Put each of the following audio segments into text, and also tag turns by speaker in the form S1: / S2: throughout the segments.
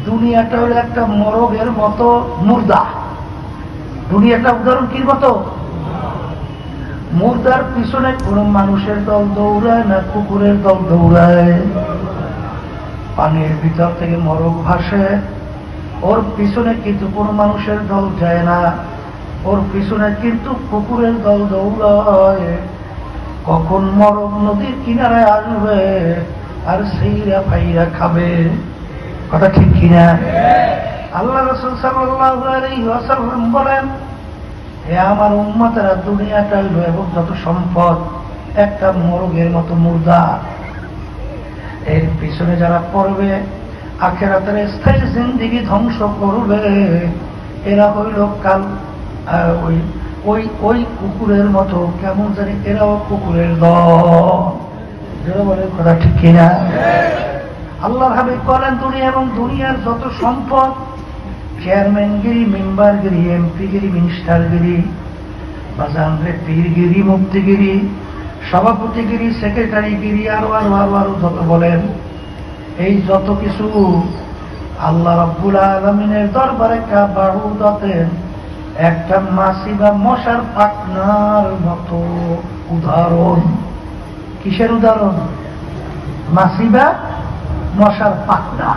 S1: দুনিয়াটা হলো একটা মরগের মতো মুর্দা। দুনিয়াটা উদাহরণ কি মতো? মুর্দার পিছনে কোন মানুষের দল দৌড়ায় না, কুকুরের দল দৌড়ায়। পানির ভিতর থেকে মরগ ভাসে, ওর পিছনে কিন্তু কোন মানুষের দল যায় না, ওর পিছনে কিন্তু কুকুরের দল দৌড়ায়। কখন মরগ নদীর কিনারে আসবে আর সেইরা ফাইরা খাবে। কথা ঠিক কিনা? আল্লাহ রাসূল সাল্লাল্লাহু আলাইহি ওয়াসাল্লাম বলেন, হে আমার উম্মতেরা, দুনিয়াটা হইল এবং যত সম্পদ একটা মরগের মতো মুর্দা। এর পিছনে যারা পড়বে, আখিরাতের স্থায়ী জিন্দেগি ধ্বংস করবে, এরা হইল কাল ওই কুকুরের মতো। কেমন জানি এরাও কুকুরের দল। বলে কথা ঠিক কিনা? আল্লাহর হাবিব বলেন, দুনিয়া এবং দুনিয়ার যত সম্পদ, চেয়ারম্যানগিরি, মেম্বারগিরি, এমপিগিরি, মিনিস্টারগিরি, বাজানরে পীরগিরি, মুফতিগিরি, সভাপতিগিরি, সেক্রেটারিগিরি, আরো আরো আরো আরো যত বলেন, এই যত কিছু আল্লাহ রাব্বুল আলামিনের দরবারে কাবাউদাতেন একটা মাছি বা মশার পাখনার মতো উদাহরণ। কিসের উদাহরণ? মাছি বা মশার পাখনা।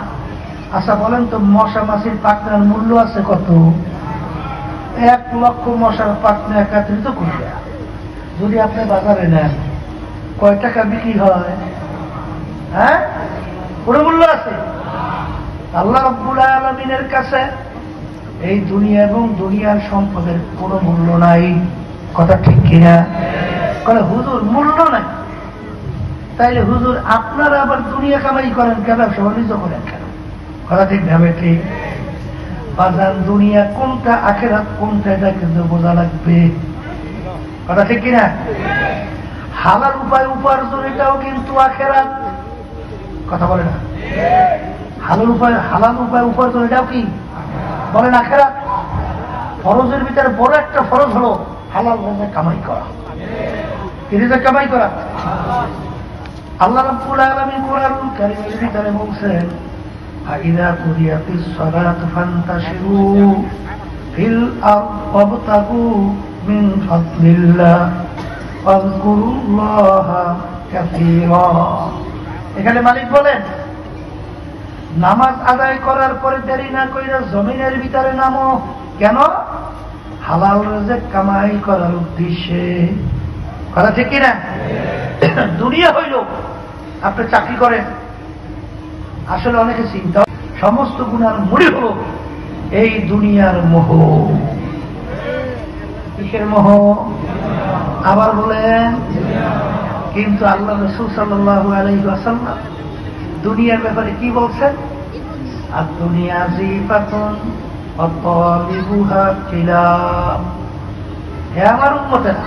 S1: আচ্ছা বলেন তো, মশা মাছির পাখনার মূল্য আছে কত? 1 লক্ষ মশার পাখনা একত্রিত করবে যদি আপনি বাজারে নেন, কয় টাকা বিক্রি হয়? হ্যাঁ, কোনো মূল্য আছে? আল্লাহ রাব্বুল আলামিনের কাছে এই দুনিয়া এবং দুনিয়ার সম্পদের কোনো মূল্য নাই। কথা ঠিক কিনা? হুজুর মূল্য নাই। তাইলে হুজুর আপনারা আবার দুনিয়া কামাই করেন কেন, ব্যবসা বাণিজ্য করেন কেন? কথা ঠিক ভাবে ঠিক। বাজার দুনিয়া কোনটা, আখিরাত কোনটা, এটা কিন্তু বোঝা লাগবে। কথা ঠিক কিনা? হালাল উপায় উপার্জন, এটাও কিন্তু আখিরাত। কথা বলে না? হালাল উপায় উপার্জন, এটাও কি বলেন? আখিরাত। ফরজের ভিতরে বড় একটা ফরজ হলো হালাল রিজিক কামাই করা। কি রিজিক কামাই করা? আল্লাহ রাব্বুল আলামিন কোরআনুল কারীমের ভিতরে বলছেন, ফাইযা কুদিয়াতিস সালাতু ফান্তাশিরু ফিল আরদি ওয়াবতাগু মিন ফাদলিল্লাহ ওয়াযকুরুল্লাহা কাসীরা। এখানে মালিক বলেন, নামাজ আদায় করার পরে দেরি না কইরা জমিনের ভিতরে নামো। কেন? হালাল রিজিক কামাই করার উদ্দেশ্যে। কথা ঠিক কিনা? দুনিয়া হইল, আপনি চাকরি করেন, আসলে অনেকে চিন্তা, সমস্ত গুনার মূল হল এই দুনিয়ার মোহ। কিসের মোহ? আবার বলেন। কিন্তু আল্লাহ রাসূল সাল্লাল্লাহু আলাইহি ওয়াসাল্লাম দুনিয়ার ব্যাপারে কি বলছেন? আর দুনিয়া জিফাতুন ওয়া তালিবুহা কিলাব। হে আমার উম্মতেরা,